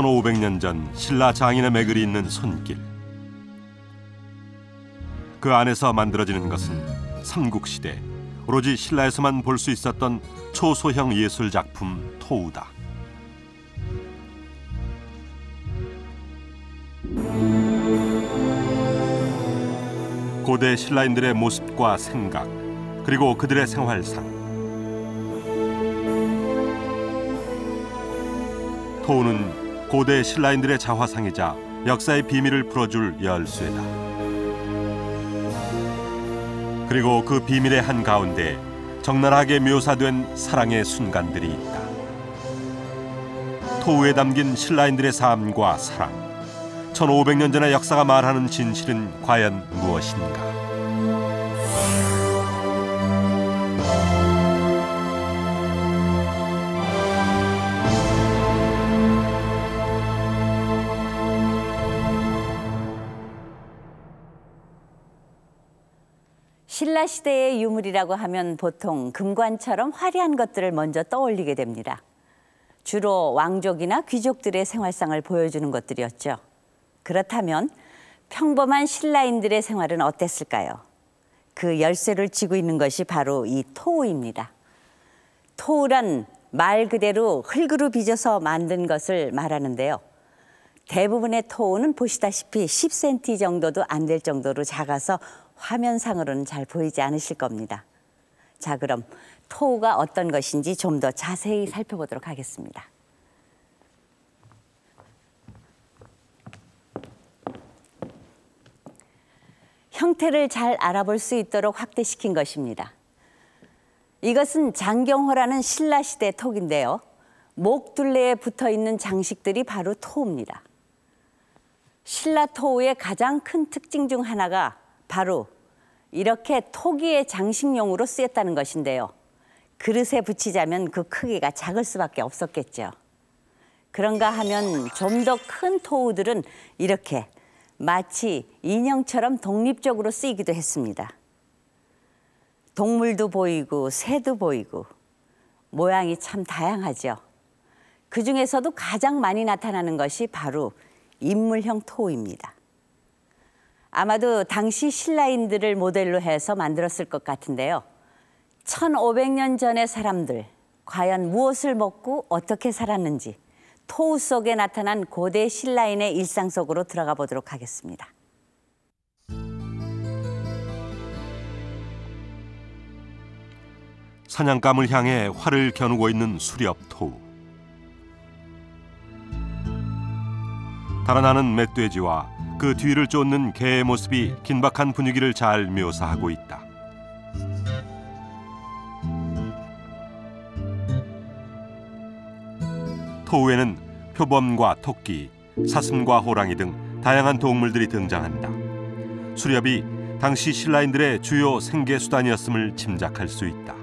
1500년 전 신라 장인의 매글이 있는 손길. 그 안에서 만들어지는 것은 삼국시대 오로지 신라에서만 볼 수 있었던 초소형 예술 작품 토우다. 고대 신라인들의 모습과 생각, 그리고 그들의 생활상. 토우는 고대 신라인들의 자화상이자 역사의 비밀을 풀어줄 열쇠다. 그리고 그 비밀의 한가운데 적나라하게 묘사된 사랑의 순간들이 있다. 토우에 담긴 신라인들의 삶과 사랑, 1500년 전의 역사가 말하는 진실은 과연 무엇인가? 신라시대의 유물이라고 하면 보통 금관처럼 화려한 것들을 먼저 떠올리게 됩니다. 주로 왕족이나 귀족들의 생활상을 보여주는 것들이었죠. 그렇다면 평범한 신라인들의 생활은 어땠을까요? 그 열쇠를 쥐고 있는 것이 바로 이 토우입니다. 토우란 말 그대로 흙으로 빚어서 만든 것을 말하는데요. 대부분의 토우는 보시다시피 10cm 정도도 안 될 정도로 작아서 화면상으로는 잘 보이지 않으실 겁니다. 자, 그럼 토우가 어떤 것인지 좀 더 자세히 살펴보도록 하겠습니다. 형태를 잘 알아볼 수 있도록 확대시킨 것입니다. 이것은 장경호라는 신라시대 톡인데요. 목둘레에 붙어있는 장식들이 바로 토우입니다. 신라 토우의 가장 큰 특징 중 하나가 바로 이렇게 토기의 장식용으로 쓰였다는 것인데요. 그릇에 붙이자면 그 크기가 작을 수밖에 없었겠죠. 그런가 하면 좀 더 큰 토우들은 이렇게 마치 인형처럼 독립적으로 쓰이기도 했습니다. 동물도 보이고 새도 보이고 모양이 참 다양하죠. 그중에서도 가장 많이 나타나는 것이 바로 인물형 토우입니다. 아마도 당시 신라인들을 모델로 해서 만들었을 것 같은데요. 1500년 전의 사람들, 과연 무엇을 먹고 어떻게 살았는지 토우 속에 나타난 고대 신라인의 일상 속으로 들어가 보도록 하겠습니다. 사냥감을 향해 활을 겨누고 있는 수렵 토우. 달아나는 멧돼지와 그 뒤를 쫓는 개의 모습이 긴박한 분위기를 잘 묘사하고 있다. 토우에는 표범과 토끼, 사슴과 호랑이 등 다양한 동물들이 등장한다. 수렵이 당시 신라인들의 주요 생계수단이었음을 짐작할 수 있다.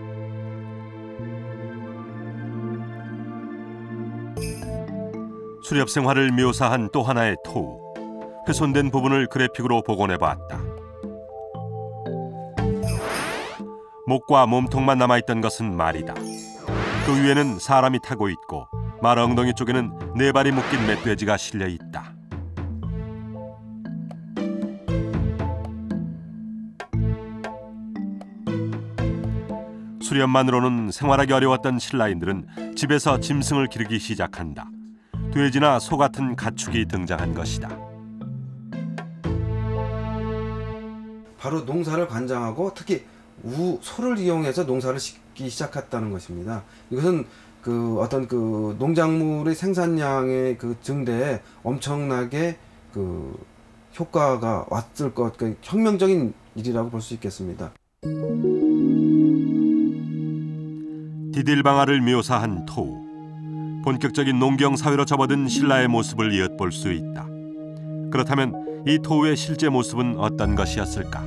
수렵 생활을 묘사한 또 하나의 토우. 훼손된 부분을 그래픽으로 복원해봤다. 목과 몸통만 남아있던 것은 말이다. 그 위에는 사람이 타고 있고 말 엉덩이 쪽에는 네 발이 묶인 멧돼지가 실려 있다. 수렵만으로는 생활하기 어려웠던 신라인들은 집에서 짐승을 기르기 시작한다. 돼지나 소 같은 가축이 등장한 것이다. 바로 농사를 관장하고 특히 소를 이용해서 농사를 짓기 시작했다는 것입니다. 이것은 그 어떤 그 농작물의 생산량의 그 증대에 엄청나게 그 효과가 왔을 것, 그 혁명적인 일이라고 볼 수 있겠습니다. 디딜방아를 묘사한 토우. 본격적인 농경 사회로 접어든 신라의 모습을 엿볼 수 있다. 그렇다면 이 토우의 실제 모습은 어떤 것이었을까?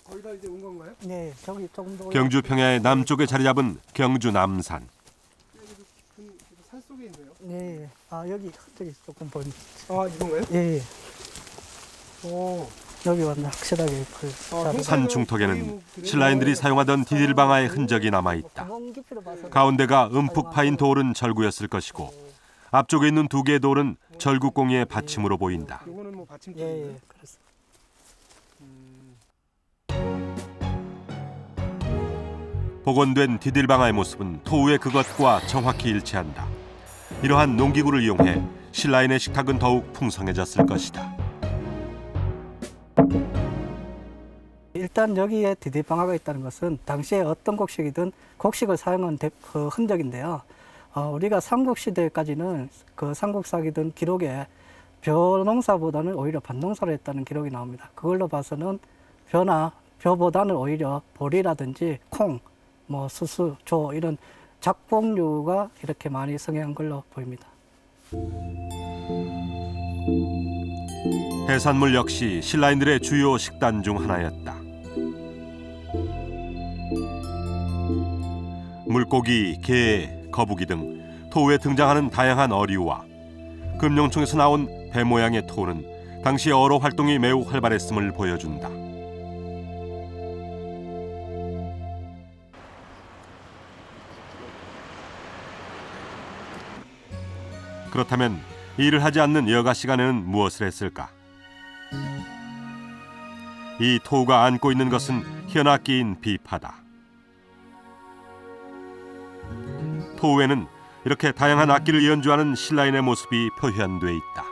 거의 다 이제 온 건가요? 네, 저기 조금 더. 경주 평야의 남쪽에 자리 잡은 경주 남산. 산 속에 있네요. 네, 아 여기 저기 조금 보니. 아, 이건가요? 예. 오, 여기 완전 확실하게 산 중턱에는 신라인들이 사용하던 디딜방아의 흔적이 남아있다. 가운데가 움푹 파인 돌은 절구였을 것이고 앞쪽에 있는 두 개의 돌은 절구공예의 받침으로 보인다. 이거는 뭐 받침. 예, 그렇습니다. 복원된 디딜방아의 모습은 토우의 그것과 정확히 일치한다. 이러한 농기구를 이용해 신라인의 식탁은 더욱 풍성해졌을 것이다. 일단 여기에 디딜방아가 있다는 것은 당시에 어떤 곡식이든 곡식을 사용한 그 흔적인데요. 우리가 삼국시대까지는 그 삼국사기든 기록에 벼농사보다는 오히려 밭농사를 했다는 기록이 나옵니다. 그걸로 봐서는 벼보다는 오히려 보리라든지 콩, 뭐 수수, 조 이런 작곡류가 이렇게 많이 성행한 걸로 보입니다. 해산물 역시 신라인들의 주요 식단 중 하나였다. 물고기, 게, 거북이 등 토우에 등장하는 다양한 어류와 금룡총에서 나온 배 모양의 토우는 당시 어로 활동이 매우 활발했음을 보여준다. 그렇다면 일을 하지 않는 여가 시간에는 무엇을 했을까? 이 토우가 안고 있는 것은 현악기인 비파다. 토우에는 이렇게 다양한 악기를 연주하는 신라인의 모습이 표현돼 있다.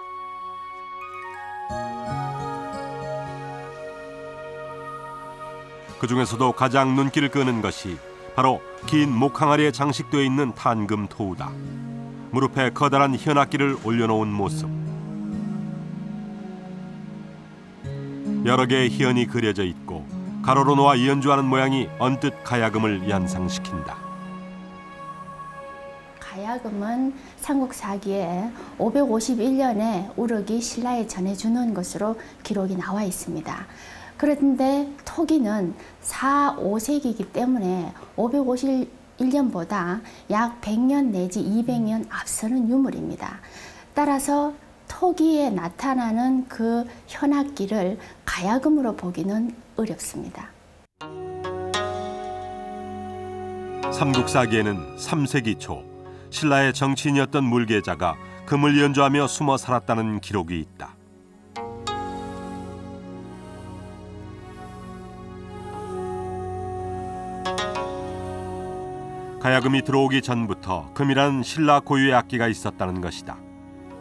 그 중에서도 가장 눈길을 끄는 것이 바로 긴 목항아리에 장식되어 있는 탄금 토우다. 무릎에 커다란 현악기를 올려놓은 모습. 여러 개의 현이 그려져 있고 가로로 놓아 연주하는 모양이 언뜻 가야금을 연상시킨다. 가야금은 삼국사기에 551년에 우럭이 신라에 전해주는 것으로 기록이 나와 있습니다. 그런데 토기는 4, 5세기이기 때문에 551년보다 약 100년 내지 200년 앞서는 유물입니다. 따라서 토기에 나타나는 그 현악기를 가야금으로 보기는 어렵습니다. 삼국사기에는 3세기 초 신라의 정치인이었던 물계자가 금을 연주하며 숨어 살았다는 기록이 있다. 가야금이 들어오기 전부터 금이라는 신라 고유의 악기가 있었다는 것이다.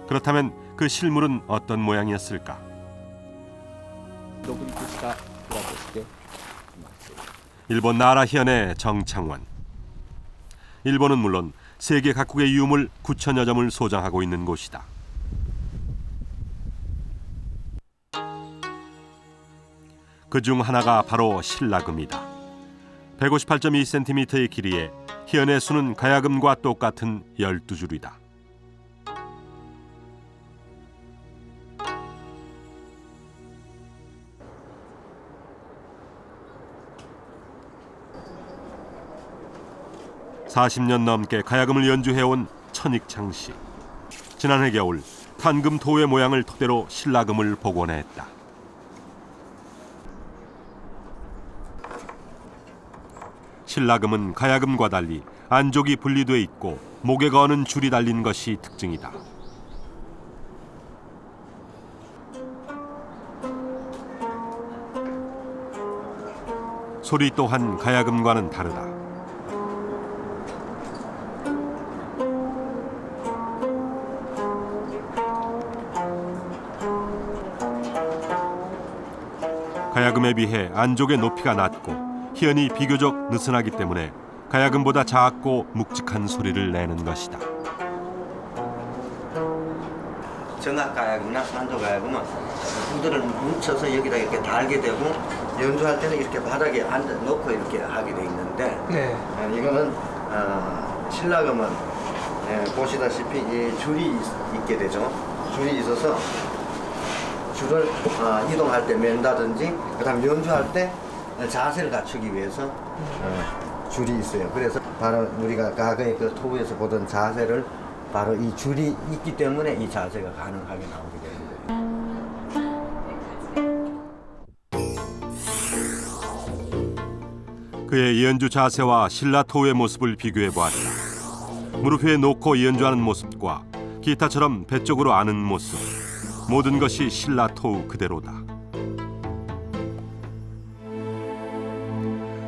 그렇다면 그 실물은 어떤 모양이었을까? 일본 나라현의 정창원. 일본은 물론 세계 각국의 유물 9,000여 점을 소장하고 있는 곳이다. 그중 하나가 바로 신라금이다. 158.2cm의 길이에 현의 수는 가야금과 똑같은 12줄이다. (40년) 넘게 가야금을 연주해온 천익창 씨. 지난해 겨울 탄금 토우의 모양을 토대로 신라금을 복원했다. 신라금은 가야금과 달리 안족이 분리돼 있고 목에 거는 줄이 달린 것이 특징이다. 소리 또한 가야금과는 다르다. 가야금에 비해 안족의 높이가 낮고 현이 비교적 느슨하기 때문에 가야금보다 작고 묵직한 소리를 내는 것이다. 정악 가야금이나 안족 가야금은 구들을 뭉쳐서 여기다 이렇게 달게 되고 연주할 때는 이렇게 바닥에 앉아 놓고 이렇게 하게 돼 있는데 이거는 신라금은 보시다시피 이 줄이 있게 되죠. 줄이 있어서 줄을 이동할 때 맨다든지 그다음 연주할 때 자세를 갖추기 위해서 줄이 있어요. 그래서 바로 우리가 과거에 그 토부에서 보던 자세를 바로 이 줄이 있기 때문에 이 자세가 가능하게 나오게 되는 거예요. 그의 연주 자세와 신라 토우의 모습을 비교해 보았다. 무릎 위에 놓고 연주하는 모습과 기타처럼 배 쪽으로 아는 모습, 모든 것이 신라 토우 그대로다.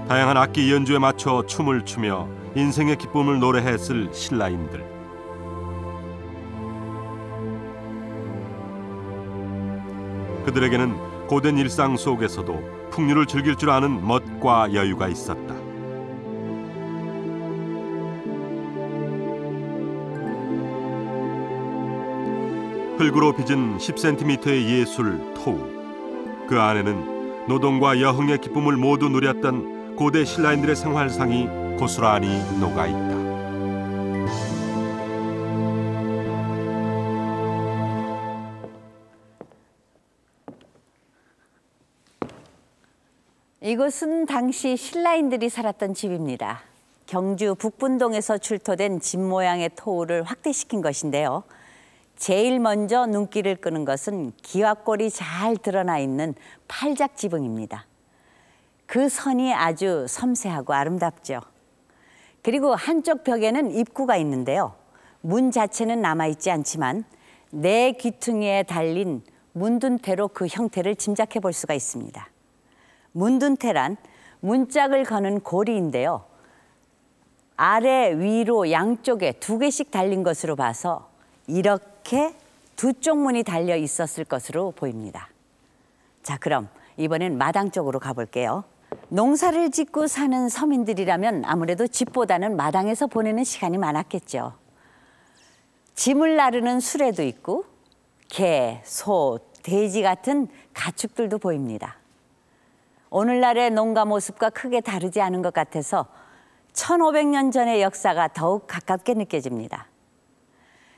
다양한 악기 연주에 맞춰 춤을 추며 인생의 기쁨을 노래했을 신라인들. 그들에게는 고된 일상 속에서도 풍류를 즐길 줄 아는 멋과 여유가 있었다. 흙으로 빚은 10cm의 예술 토우. 그 안에는 노동과 여흥의 기쁨을 모두 누렸던 고대 신라인들의 생활상이 고스란히 녹아있다. 이곳은 당시 신라인들이 살았던 집입니다. 경주 북분동에서 출토된 집 모양의 토우를 확대시킨 것인데요. 제일 먼저 눈길을 끄는 것은 기와골이 잘 드러나 있는 팔작 지붕입니다. 그 선이 아주 섬세하고 아름답죠. 그리고 한쪽 벽에는 입구가 있는데요. 문 자체는 남아있지 않지만 네 귀퉁이에 달린 문둔태로 그 형태를 짐작해 볼 수가 있습니다. 문둔태란 문짝을 거는 고리인데요. 아래 위로 양쪽에 2개씩 달린 것으로 봐서 이렇게 두 쪽 문이 달려 있었을 것으로 보입니다. 자, 그럼 이번엔 마당 쪽으로 가볼게요. 농사를 짓고 사는 서민들이라면 아무래도 집보다는 마당에서 보내는 시간이 많았겠죠. 짐을 나르는 수레도 있고 개, 소, 돼지 같은 가축들도 보입니다. 오늘날의 농가 모습과 크게 다르지 않은 것 같아서 1500년 전의 역사가 더욱 가깝게 느껴집니다.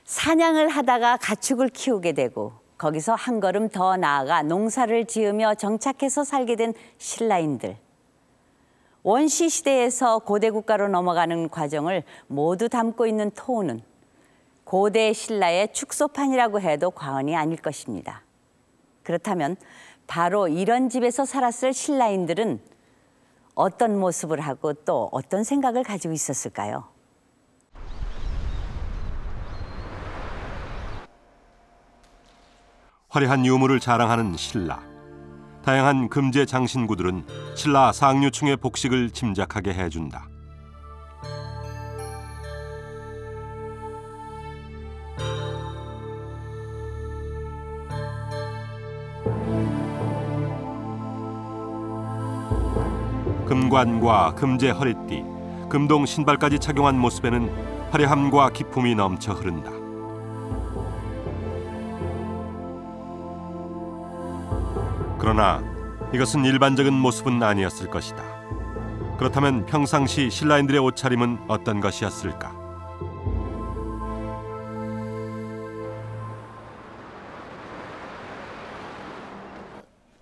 사냥을 하다가 가축을 키우게 되고 거기서 한 걸음 더 나아가 농사를 지으며 정착해서 살게 된 신라인들. 원시 시대에서 고대 국가로 넘어가는 과정을 모두 담고 있는 토우는 고대 신라의 축소판이라고 해도 과언이 아닐 것입니다. 그렇다면 바로 이런 집에서 살았을 신라인들은 어떤 모습을 하고 또 어떤 생각을 가지고 있었을까요? 화려한 유물을 자랑하는 신라. 다양한 금제 장신구들은 신라 상류층의 복식을 짐작하게 해준다. 금관과 금제 허리띠, 금동 신발까지 착용한 모습에는 화려함과 기품이 넘쳐 흐른다. 그러나 이것은 일반적인 모습은 아니었을 것이다. 그렇다면 평상시 신라인들의 옷차림은 어떤 것이었을까?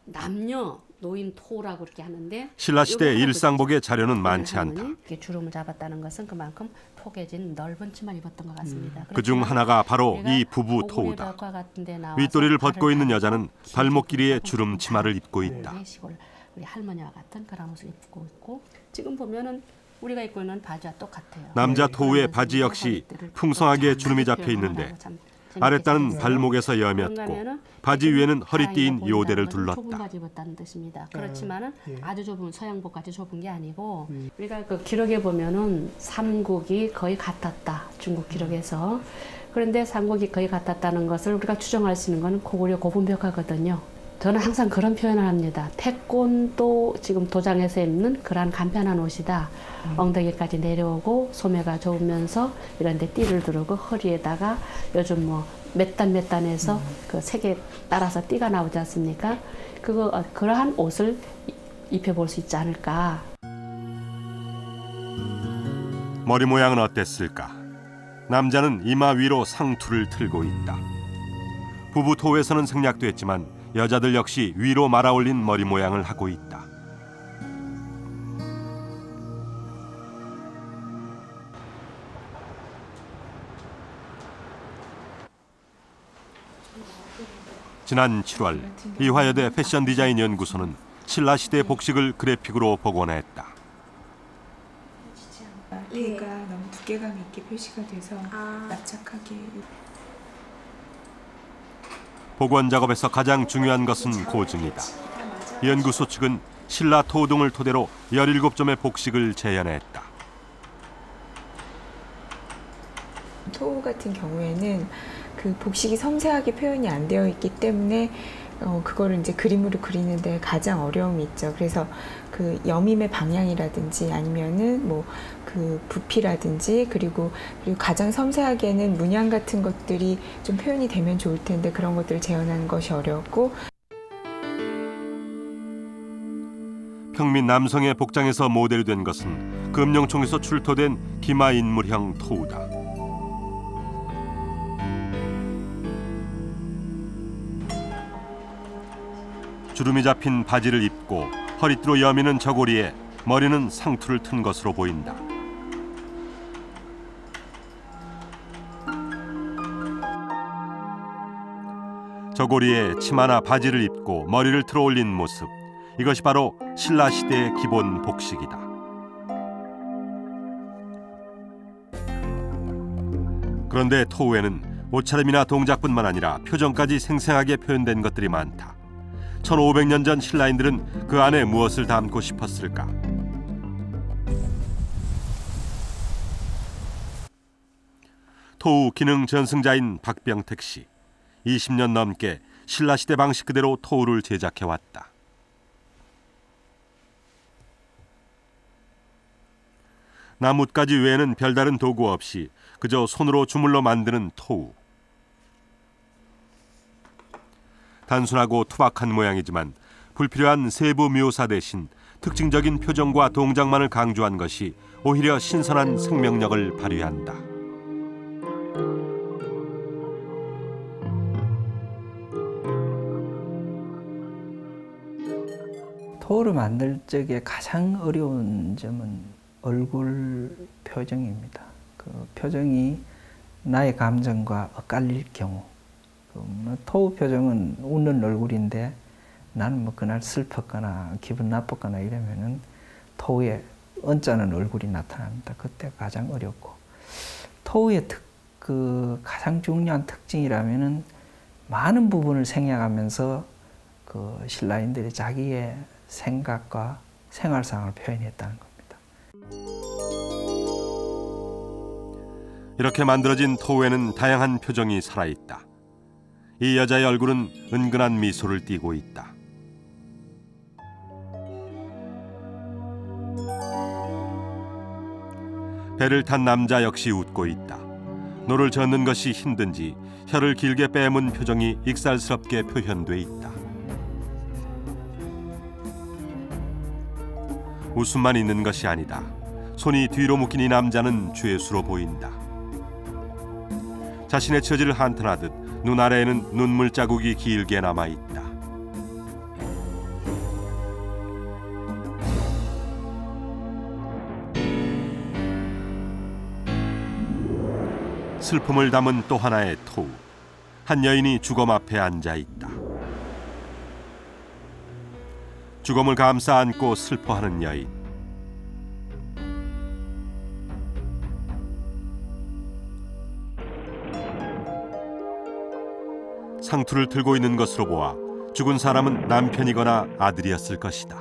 남녀 노인 토라고 그렇게 하는데 신라시대 일상복의 자료는 많지 않다. 이렇게 주름을 잡았다는 것은 그만큼 포개진 넓은 치마를 입었던 것 같습니다. 그중 하나가 바로 이 부부 토우다. 윗도리를 벗고 있는 여자는 발목 길이의 주름 치마를 입고 있다. 우리 할머니와 같은 그런 옷을 입고 있고 지금 보면은 우리가 입고 있는 바지와 똑같아요. 남자 토우의 바지 역시 풍성하게 주름이 잡혀 있는데 아랫단은 발목에서 여몄고 바지 위에는 허리띠인 요대를 둘렀다. 좁은 바지 입었다는 뜻입니다. 그렇지만은 아주 좁은 서양복같이 좁은 게 아니고 우리가 그 기록에 보면은 삼국이 거의 같았다. 중국 기록에서. 그런데 삼국이 거의 같았다는 것을 우리가 추정할 수 있는 건 고구려 고분벽화거든요. 저는 항상 그런 표현을 합니다. 태권도 지금 도장에서 입는 그러한 간편한 옷이다. 엉덩이까지 내려오고 소매가 좁으면서 이런 데 띠를 두르고 허리에다가 요즘 뭐 몇 단 해서 그 색에 따라서 띠가 나오지 않습니까? 그러한 옷을 입혀볼 수 있지 않을까. 머리 모양은 어땠을까? 남자는 이마 위로 상투를 틀고 있다. 부부 토우에서는 생략됐지만 여자들 역시 위로 말아올린 머리 모양을 하고 있다. 지난 7월 이화여대 패션 디자인 연구소는 신라시대 복식을 그래픽으로 복원했다. 배가 너무 두께감이 있게 표시가 돼서 납작하게. 복원 작업에서 가장 중요한 것은 고증이다. 연구소 측은 신라 토우등을 토대로 17점의 복식을 재현했다. 토우 같은 경우에는 그 복식이 섬세하게 표현이 안 되어 있기 때문에 그거를 이제 그림으로 그리는데 가장 어려움이 있죠. 그래서 그 여밈의 방향이라든지 아니면은 뭐 그 부피라든지 그리고 가장 섬세하게는 문양 같은 것들이 좀 표현이 되면 좋을 텐데 그런 것들을 재현하는 것이 어렵고. 평민 남성의 복장에서 모델이 된 것은 금룡총에서 출토된 기마인물형 토우다. 주름이 잡힌 바지를 입고 허리띠로 여미는 저고리에 머리는 상투를 튼 것으로 보인다. 저고리에 치마나 바지를 입고 머리를 틀어 올린 모습. 이것이 바로 신라 시대의 기본 복식이다. 그런데 토우에는 옷차림이나 동작뿐만 아니라 표정까지 생생하게 표현된 것들이 많다. 1500년 전 신라인들은 그 안에 무엇을 담고 싶었을까? 토우 기능 전승자인 박병택 씨. 20년 넘게 신라시대 방식 그대로 토우를 제작해왔다. 나뭇가지 외에는 별다른 도구 없이 그저 손으로 주물러 만드는 토우. 단순하고 투박한 모양이지만 불필요한 세부 묘사 대신 특징적인 표정과 동작만을 강조한 것이 오히려 신선한 생명력을 발휘한다. 토우를 만들 적에 가장 어려운 점은 얼굴 표정입니다. 그 표정이 나의 감정과 엇갈릴 경우, 토우 표정은 웃는 얼굴인데 나는 뭐 그날 슬펐거나 기분 나빴거나 이러면은 토우의 언짢은 얼굴이 나타납니다. 그때 가장 어렵고, 토우의 가장 중요한 특징이라면은 많은 부분을 생략하면서 그 신라인들이 자기의 생각과 생활상을 표현했다는 겁니다. 이렇게 만들어진 토우에는 다양한 표정이 살아있다. 이 여자의 얼굴은 은근한 미소를 띠고 있다. 배를 탄 남자 역시 웃고 있다. 노를 젓는 것이 힘든지 혀를 길게 빼문 표정이 익살스럽게 표현돼 있다. 웃음만 있는 것이 아니다. 손이 뒤로 묶인 이 남자는 죄수로 보인다. 자신의 처지를 한탄하듯 눈 아래에는 눈물 자국이 길게 남아있다. 슬픔을 담은 또 하나의 토우. 한 여인이 주검 앞에 앉아있다. 주검을 감싸 안고 슬퍼하는 여인. 상투를 들고 있는 것으로 보아 죽은 사람은 남편이거나 아들이었을 것이다.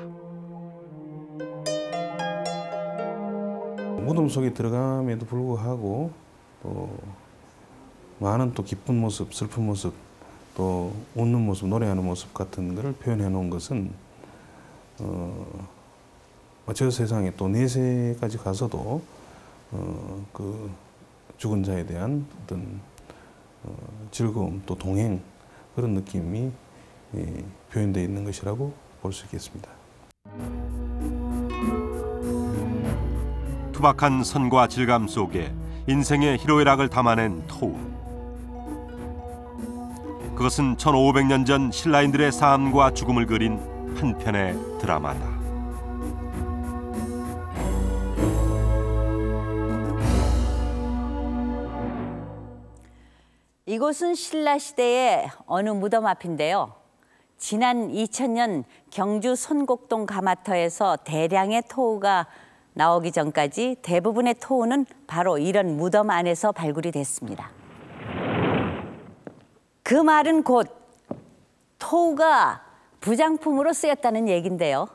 무덤 속에 들어감에도 불구하고 또 많은 또 기쁜 모습, 슬픈 모습, 또 웃는 모습, 노래하는 모습 같은 것을 표현해 놓은 것은 저 세상에 또 내세까지 가서도 그 죽은 자에 대한 어떤 즐거움, 또 동행, 그런 느낌이 표현되어 있는 것이라고 볼 수 있겠습니다. 투박한 선과 질감 속에 인생의 희로애락을 담아낸 토우. 그것은 1500년 전 신라인들의 삶과 죽음을 그린 한 편의 드라마다. 이곳은 신라시대의 어느 무덤 앞인데요. 지난 2000년 경주 손곡동 가마터에서 대량의 토우가 나오기 전까지 대부분의 토우는 바로 이런 무덤 안에서 발굴이 됐습니다. 그 말은 곧 토우가 부장품으로 쓰였다는 얘긴데요.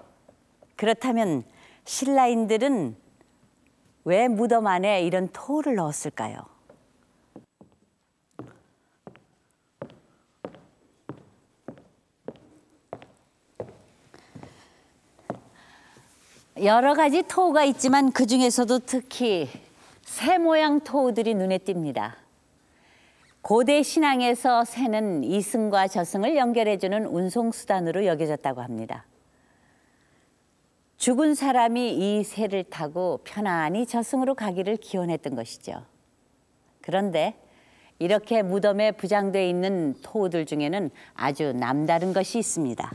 그렇다면 신라인들은 왜 무덤 안에 이런 토우를 넣었을까요? 여러 가지 토우가 있지만 그중에서도 특히 새 모양 토우들이 눈에 띕니다. 고대 신앙에서 새는 이승과 저승을 연결해주는 운송수단으로 여겨졌다고 합니다. 죽은 사람이 이 새를 타고 편안히 저승으로 가기를 기원했던 것이죠. 그런데 이렇게 무덤에 부장되어 있는 토우들 중에는 아주 남다른 것이 있습니다.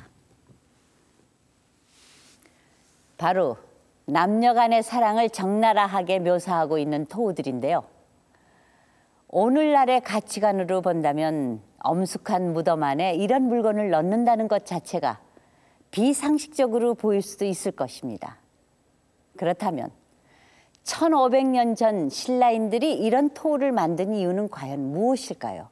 바로 남녀 간의 사랑을 적나라하게 묘사하고 있는 토우들인데요. 오늘날의 가치관으로 본다면 엄숙한 무덤 안에 이런 물건을 넣는다는 것 자체가 비상식적으로 보일 수도 있을 것입니다. 그렇다면 1500년 전 신라인들이 이런 토우를 만든 이유는 과연 무엇일까요?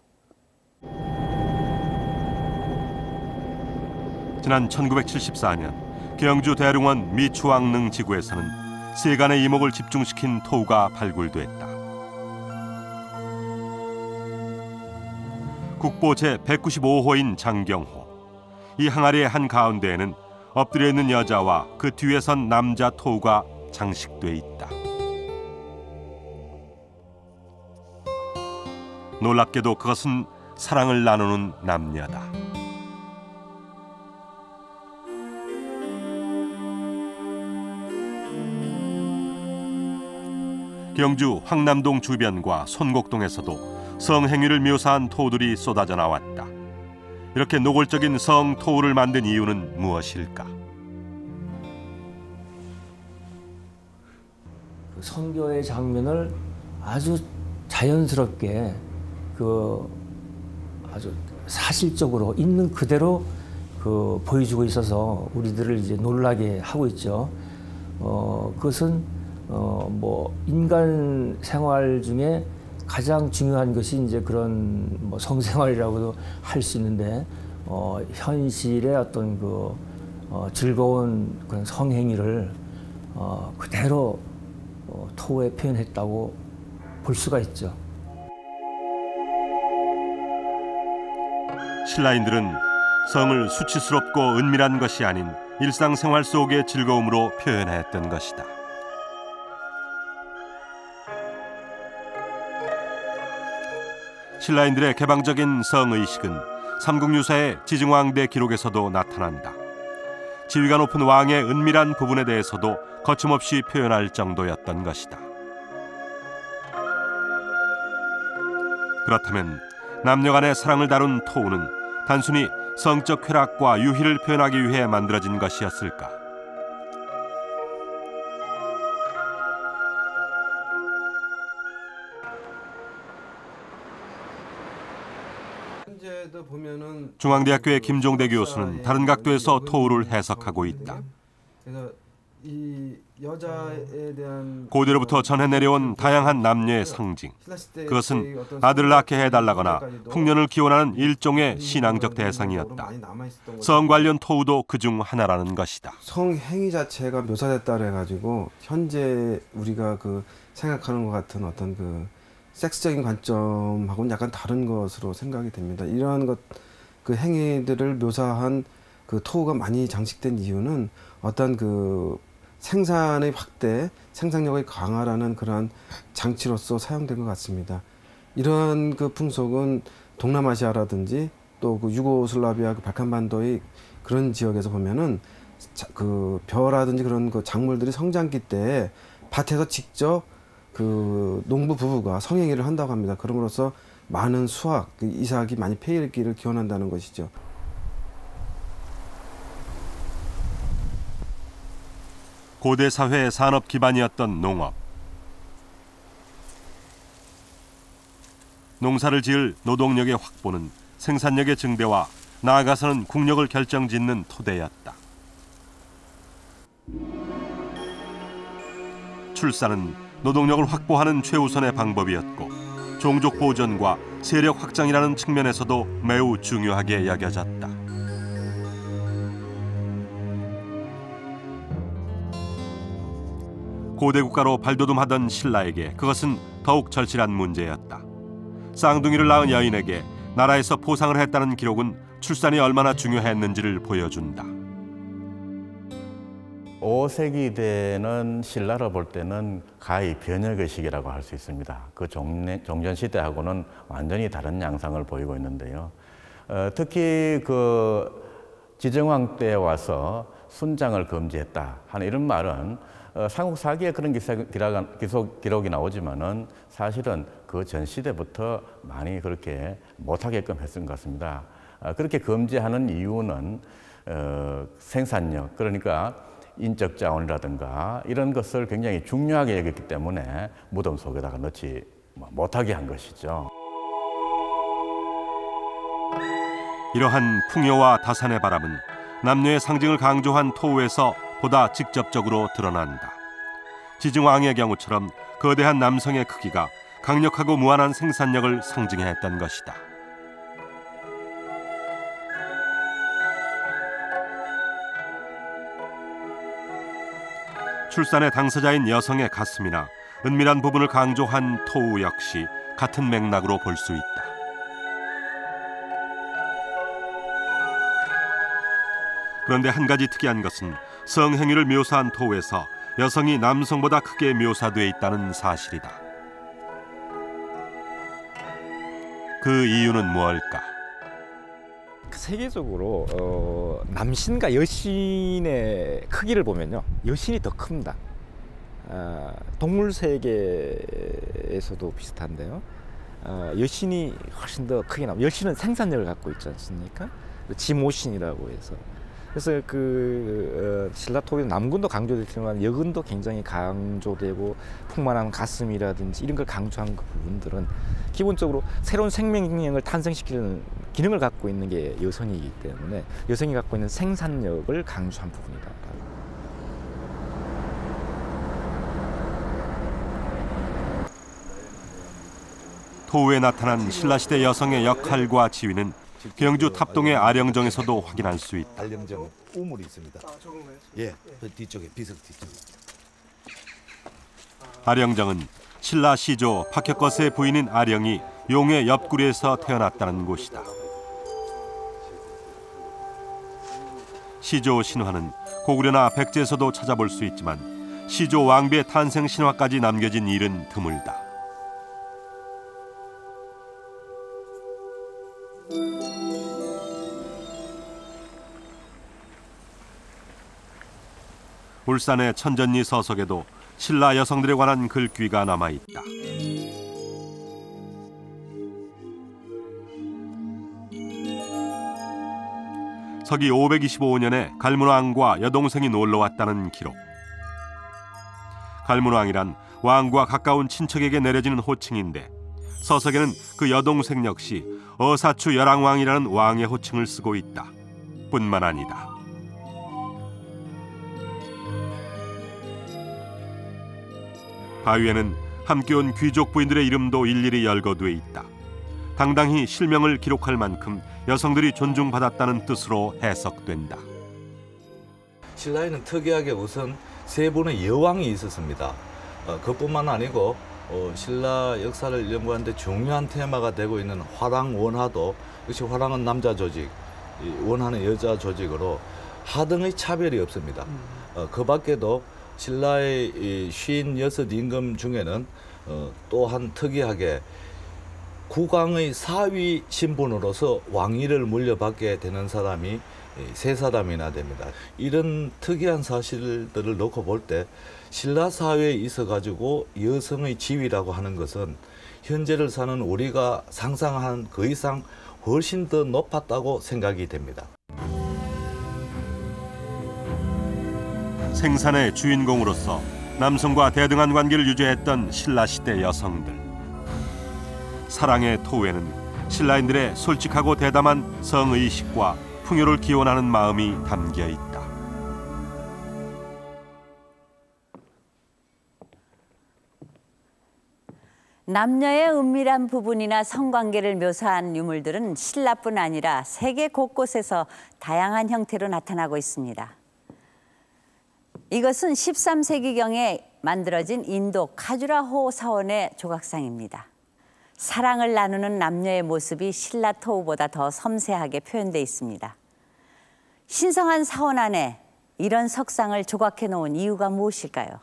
지난 1974년 경주 대릉원 미추왕릉 지구에서는 세간의 이목을 집중시킨 토우가 발굴됐다. 국보 제195호인 장경호. 이 항아리의 한가운데에는 엎드려 있는 여자와 그 뒤에 선 남자 토우가 장식돼 있다. 놀랍게도 그것은 사랑을 나누는 남녀다. 경주 황남동 주변과 손곡동에서도 성행위를 묘사한 토우들이 쏟아져 나왔다. 이렇게 노골적인 성토우를 만든 이유는 무엇일까? 성교의 장면을 아주 자연스럽게 아주 사실적으로 있는 그대로 보여주고 있어서 우리들을 이제 놀라게 하고 있죠. 그것은 뭐 인간 생활 중에 가장 중요한 것이 이제 그런 뭐 성생활이라고도 할 수 있는데 현실의 어떤 즐거운 그런 성행위를 그대로 토우에 표현했다고 볼 수가 있죠. 신라인들은 성을 수치스럽고 은밀한 것이 아닌 일상생활 속의 즐거움으로 표현했던 것이다. 신라인들의 개방적인 성의식은 삼국유사의 지증왕대 기록에서도 나타난다. 지위가 높은 왕의 은밀한 부분에 대해서도 거침없이 표현할 정도였던 것이다. 그렇다면 남녀 간의 사랑을 다룬 토우는 단순히 성적 쾌락과 유희를 표현하기 위해 만들어진 것이었을까? 중앙대학교의 김종대 교수는 다른 각도에서 토우를 해석하고 있다. 이 여자에 대한 고대로부터 전해 내려온 다양한 남녀의 상징. 그것은 아들을 낳게 해달라거나 풍년을 기원하는 일종의 신앙적 대상이었다. 성 관련 토우도 그중 하나라는 것이다. 성행위 자체가 묘사됐다 그래가지고 현재 우리가 생각하는 것 같은 어떤 섹스적인 관점하고는 약간 다른 것으로 생각이 됩니다. 이러한 행위들을 묘사한 토우가 많이 장식된 이유는 어떤 생산의 확대, 생산력의 강화라는 그러한 장치로서 사용된 것 같습니다. 이런 풍속은 동남아시아라든지 또 유고슬라비아 발칸반도의 그런 지역에서 보면은 벼라든지 그런 작물들이 성장기 때에 밭에서 직접 농부 부부가 성행위를 한다고 합니다. 그럼으로써 많은 수확, 이삭이 많이 패이기를 기원한다는 것이죠. 고대 사회의 산업 기반이었던 농업. 농사를 지을 노동력의 확보는 생산력의 증대와 나아가서는 국력을 결정짓는 토대였다. 출산은 노동력을 확보하는 최우선의 방법이었고 종족 보전과 세력 확장이라는 측면에서도 매우 중요하게 여겨졌다. 고대 국가로 발돋움하던 신라에게 그것은 더욱 절실한 문제였다. 쌍둥이를 낳은 여인에게 나라에서 포상을 했다는 기록은 출산이 얼마나 중요했는지를 보여준다. 5세기 때는 신라를 볼 때는 가히 변혁의 시기라고 할 수 있습니다. 그 종전시대하고는 완전히 다른 양상을 보이고 있는데요. 특히 그 지정왕 때 와서 순장을 금지했다 하는 이런 말은 삼국 사기에 그런 기록이 나오지만은 사실은 그 전 시대부터 많이 그렇게 못하게끔 했던 것 같습니다. 그렇게 금지하는 이유는 생산력, 그러니까 인적 자원이라든가 이런 것을 굉장히 중요하게 여겼기 때문에 무덤 속에다가 넣지 못하게 한 것이죠. 이러한 풍요와 다산의 바람은 남녀의 상징을 강조한 토우에서 보다 직접적으로 드러난다. 지증왕의 경우처럼 거대한 남성의 크기가 강력하고 무한한 생산력을 상징했던 것이다. 출산의 당사자인 여성의 가슴이나 은밀한 부분을 강조한 토우 역시 같은 맥락으로 볼 수 있다. 그런데 한 가지 특이한 것은 성행위를 묘사한 토우에서 여성이 남성보다 크게 묘사돼 있다는 사실이다. 그 이유는 무엇일까? 세계적으로 남신과 여신의 크기를 보면요, 여신이 더 큽니다. 동물 세계에서도 비슷한데요. 여신이 훨씬 더 크게 나옵니다. 여신은 생산력을 갖고 있지 않습니까? 지모신이라고 해서. 그래서 신라 토기는 남군도 강조됐지만 여군도 굉장히 강조되고 풍만한 가슴이라든지 이런 걸 강조한 그 부분들은 기본적으로 새로운 생명력을 탄생시키는 기능을 갖고 있는 게 여성이기 때문에 여성이 갖고 있는 생산력을 강조한 부분이다. 토우에 나타난 신라시대 여성의 역할과 지위는 경주 탑동의 아령정에서도 확인할 수 있다. 아령정 우물이 있습니다. 저건가요? 예, 그 뒤쪽에 비석 뒤쪽. 아령정은 신라 시조 박혁거스의 부인인 아령이 용의 옆구리에서 태어났다는 곳이다. 시조 신화는 고구려나 백제에서도 찾아볼 수 있지만 시조 왕비의 탄생 신화까지 남겨진 일은 드물다. 울산의 천전리 서석에도 신라 여성들에 관한 글귀가 남아있다. 서기 525년에 갈문왕과 여동생이 놀러왔다는 기록. 갈문왕이란 왕과 가까운 친척에게 내려지는 호칭인데 서석에는 그 여동생 역시 어사추 열왕왕이라는 왕의 호칭을 쓰고 있다. 뿐만 아니다. 바위에는 함께 온 귀족 부인들의 이름도 일일이 열거돼 있다. 당당히 실명을 기록할 만큼 여성들이 존중받았다는 뜻으로 해석된다. 신라에는 특이하게 우선 세 분의 여왕이 있었습니다. 그뿐만 아니고 신라 역사를 연구하는 데 중요한 테마가 되고 있는 화랑 원하도, 역시 화랑은 남자 조직, 원하는 여자 조직으로 하등의 차별이 없습니다. 그 밖에도 신라의 56 임금 중에는 또한 특이하게 국왕의 사위 신분으로서 왕위를 물려받게 되는 사람이 3사람이나 됩니다. 이런 특이한 사실들을 놓고 볼 때 신라 사회에 있어 가지고 여성의 지위라고 하는 것은 현재를 사는 우리가 상상한 그 이상 훨씬 더 높았다고 생각이 됩니다. 생산의 주인공으로서 남성과 대등한 관계를 유지했던 신라시대 여성들. 사랑의 토우에는 신라인들의 솔직하고 대담한 성의식과 풍요를 기원하는 마음이 담겨 있다. 남녀의 은밀한 부분이나 성관계를 묘사한 유물들은 신라뿐 아니라 세계 곳곳에서 다양한 형태로 나타나고 있습니다. 이것은 13세기경에 만들어진 인도 카주라호 사원의 조각상입니다. 사랑을 나누는 남녀의 모습이 신라 토우보다 더 섬세하게 표현되어 있습니다. 신성한 사원 안에 이런 석상을 조각해 놓은 이유가 무엇일까요?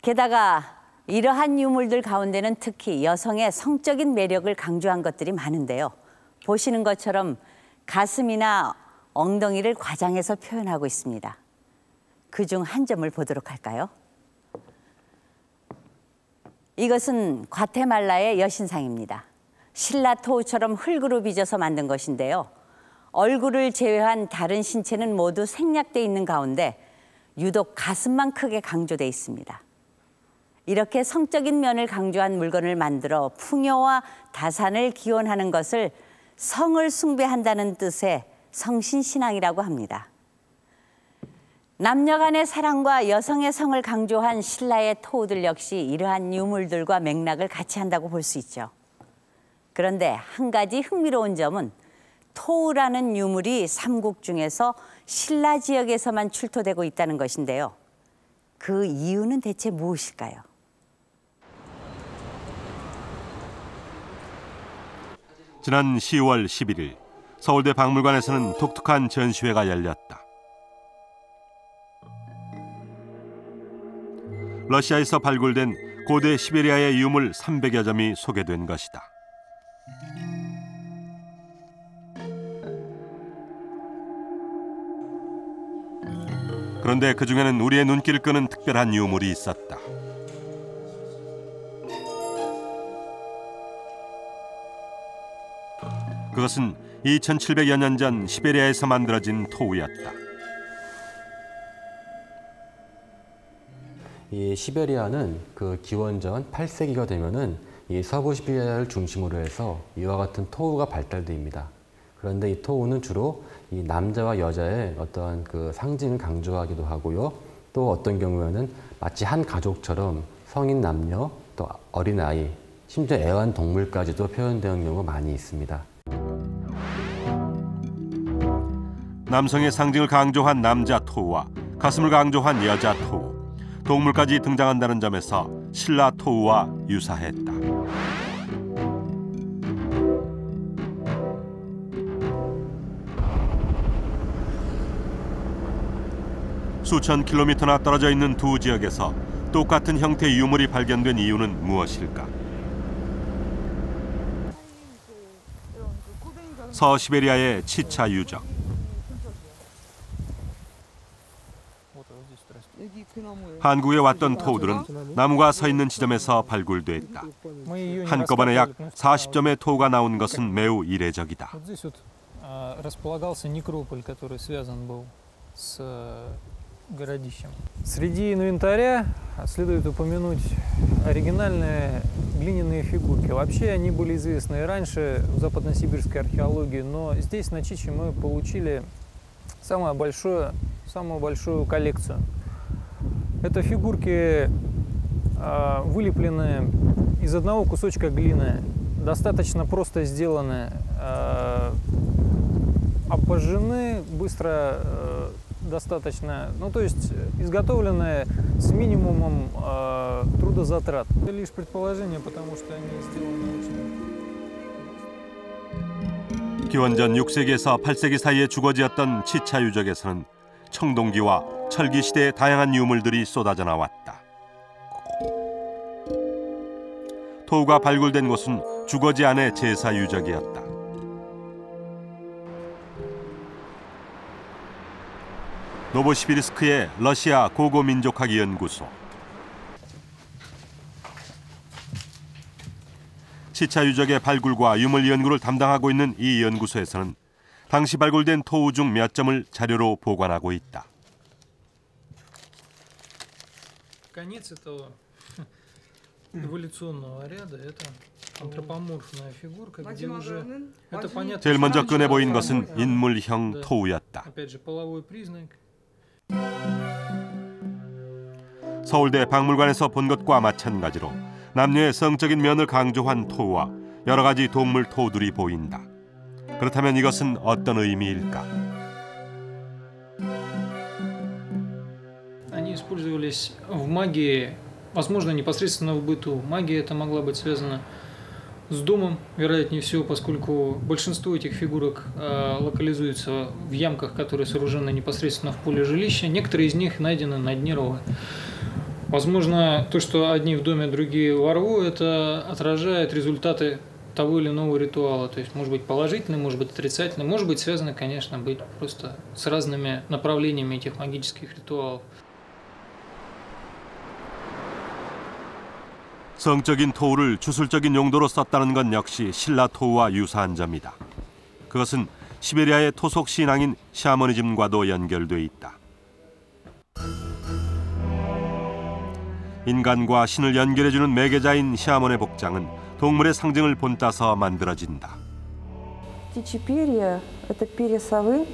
게다가 이러한 유물들 가운데는 특히 여성의 성적인 매력을 강조한 것들이 많은데요. 보시는 것처럼 가슴이나 엉덩이를 과장해서 표현하고 있습니다. 그중 한 점을 보도록 할까요? 이것은 과테말라의 여신상입니다. 신라 토우처럼 흙으로 빚어서 만든 것인데요. 얼굴을 제외한 다른 신체는 모두 생략돼 있는 가운데 유독 가슴만 크게 강조돼 있습니다. 이렇게 성적인 면을 강조한 물건을 만들어 풍요와 다산을 기원하는 것을 성을 숭배한다는 뜻의 성신신앙이라고 합니다. 남녀 간의 사랑과 여성의 성을 강조한 신라의 토우들 역시 이러한 유물들과 맥락을 같이 한다고 볼 수 있죠. 그런데 한 가지 흥미로운 점은 토우라는 유물이 삼국 중에서 신라 지역에서만 출토되고 있다는 것인데요. 그 이유는 대체 무엇일까요? 지난 10월 11일 서울대 박물관에서는 독특한 전시회가 열렸다. 러시아에서 발굴된 고대 시베리아의 유물 300여 점이 소개된 것이다. 그런데 그중에는 우리의 눈길을 끄는 특별한 유물이 있었다. 그것은 2700여 년 전 시베리아에서 만들어진 토우였다. 이 시베리아는 그 기원전 8세기가 되면은 이 서부 시베리아를 중심으로 해서 이와 같은 토우가 발달됩니다. 그런데 이 토우는 주로 이 남자와 여자의 어떠한 그 상징을 강조하기도 하고요. 또 어떤 경우에는 마치 한 가족처럼 성인 남녀, 또 어린아이, 심지어 애완동물까지도 표현되는 경우가 많이 있습니다. 남성의 상징을 강조한 남자 토우와 가슴을 강조한 여자 토우, 동물까지 등장한다는 점에서 신라 토우와 유사했다. 수천 킬로미터나 떨어져 있는 두 지역에서 똑같은 형태의 유물이 발견된 이유는 무엇일까? 서시베리아의 치차 유적. 한국에 왔던 토우들은 나무가 서 있는 지점에서 발굴됐다. 한꺼번에 약 40점의 토우가 나온 것은 매우 이례적이다. Среди инвентаря следует упомянуть оригинальные глиняные фигурки. Вообще они были известны и раньше в западносибирской археологии, но здесь на Чиче мы получили самую большую коллекцию. Это фигурки вылеплены из одного кусочка глины, достаточно просто сделаны, обожжены быстро. Достаточно, то есть изготовленные с минимумом трудозатрат. Это лишь предположение, потому что они сделаны очень. 기원전 6세기에서 8세기 사이에 주거지였던 치차 유적에서는 청동기와 철기 시대의 다양한 유물들이 쏟아져 나왔다. 토우가 발굴된 곳은 주거지 안의 제사 유적이었다. 노보시비르스크의 러시아 고고민족학 연구소. 치차 유적의 발굴과 유물 연구를 담당하고 있는 이 연구소에서는 당시 발굴된 토우 중 몇 점을 자료로 보관하고 있다. Конец этого эволюционного ряда это антропоморфная фигурка, где уже это понятно. 제일 먼저 꺼내 보인 것은 인물형 토우였다. Опять же половой признак. 서울대 박물관에서 본 것과 마찬가지로 남녀의 성적인 면을 강조한 토와 여러 가지 동물 토들이 보인다. 그렇다면 이것은 어떤 의미일까? Они использовались в магии, возможно, непосредственно в быту. Магия это могла быть связана с домом, вероятнее всего, поскольку большинство этих фигурок локализуется в ямках, которые сооружены непосредственно в поле жилища. Некоторые из них найдены на дне рова. Возможно, то, что одни в доме, другие во рву, это отражает результаты того или иного ритуала. То есть, может быть, положительный, может быть, отрицательный, может быть, связано, конечно, быть просто с разными направлениями этих магических ритуалов. 성적인 토우를 주술적인 용도로 썼다는 건 역시 신라 토우와 유사한 점이다. 그것은 시베리아의 토속 신앙인 샤머니즘과도 연결돼 있다. 인간과 신을 연결해주는 매개자인 샤먼의 복장은 동물의 상징을 본따서 만들어진다. Птичьи перья – это перья совы.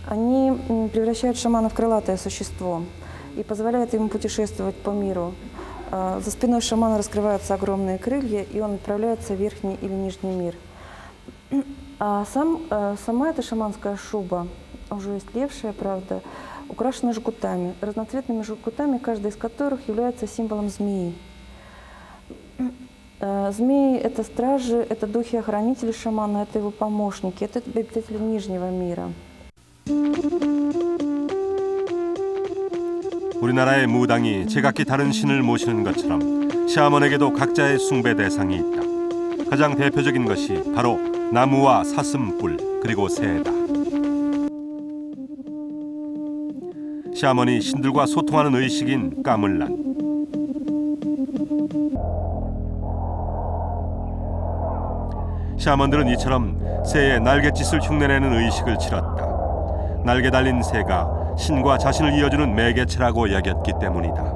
Они превращают шамана в крылатое существо и позволяют ему путешествовать по миру. За спиной шамана раскрываются огромные крылья, и он отправляется в верхний или нижний мир. Сама эта шаманская шуба, уже истлевшая, правда, украшена жгутами, разноцветными жгутами, каждый из которых является символом змеи. Змеи – это стражи, это духи-охранители шамана, это его помощники, это обитатели Нижнего мира. 우리나라의 무당이 제각기 다른 신을 모시는 것처럼 샤먼에게도 각자의 숭배 대상이 있다. 가장 대표적인 것이 바로 나무와 사슴뿔 그리고 새다. 샤먼이 신들과 소통하는 의식인 까물란. 샤먼들은 이처럼 새의 날갯짓을 흉내내는 의식을 치렀다. 날개 달린 새가 신과 자신을 이어주는 매개체라고 여겼기 때문이다.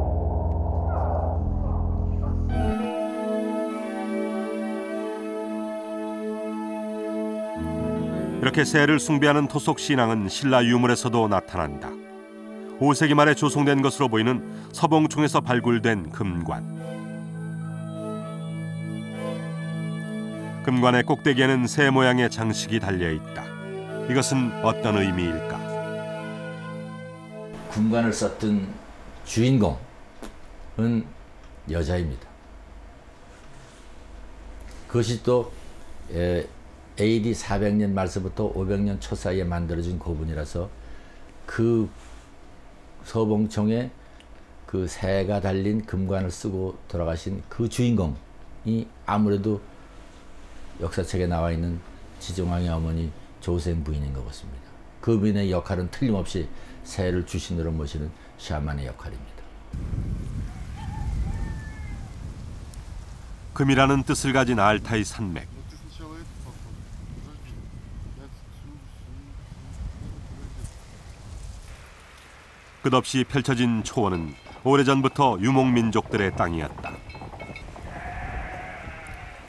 이렇게 새를 숭배하는 토속 신앙은 신라 유물에서도 나타난다. 5세기 말에 조성된 것으로 보이는 서봉총에서 발굴된 금관. 금관의 꼭대기에는 새 모양의 장식이 달려있다. 이것은 어떤 의미일까? 금관을 썼던 주인공은 여자입니다. 그것이 또 AD 400년 말서부터 500년 초 사이에 만들어진 고분이라서 그 서봉총에 그 새가 달린 금관을 쓰고 돌아가신 그 주인공이 아무래도 역사책에 나와 있는 지정왕의 어머니 조생 부인인 것 같습니다. 그 부인의 역할은 틀림없이 새를 주신으로 모시는 샤만의 역할입니다. 금이라는 뜻을 가진 알타이 산맥. 끝없이 펼쳐진 초원은 오래전부터 유목민족들의 땅이었다.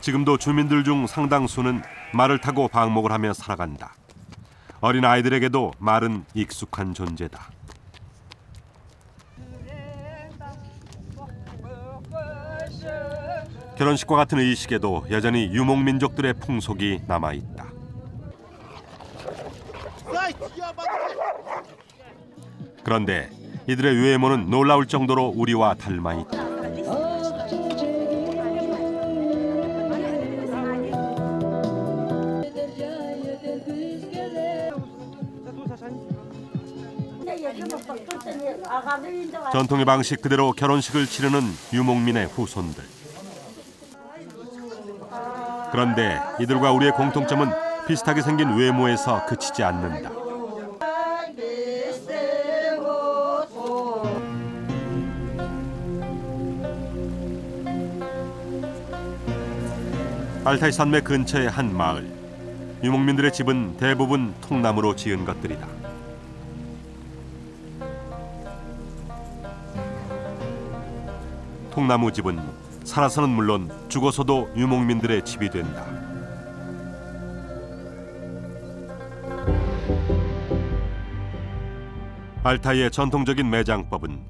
지금도 주민들 중 상당수는 말을 타고 방목을 하며 살아간다. 어린 아이들에게도 말은 익숙한 존재다. 결혼식과 같은 의식에도 여전히 유목민족들의 풍속이 남아있다. 그런데 이들의 외모는 놀라울 정도로 우리와 닮아있다. 전통의 방식 그대로 결혼식을 치르는 유목민의 후손들. 그런데 이들과 우리의 공통점은 비슷하게 생긴 외모에서 그치지 않는다. 알타이 산맥 근처의 한 마을. 유목민들의 집은 대부분 통나무로 지은 것들이다. 통나무 집은 살아서는 물론 죽어서도 유목민들의 집이 된다. 알타이의 전통적인 매장법은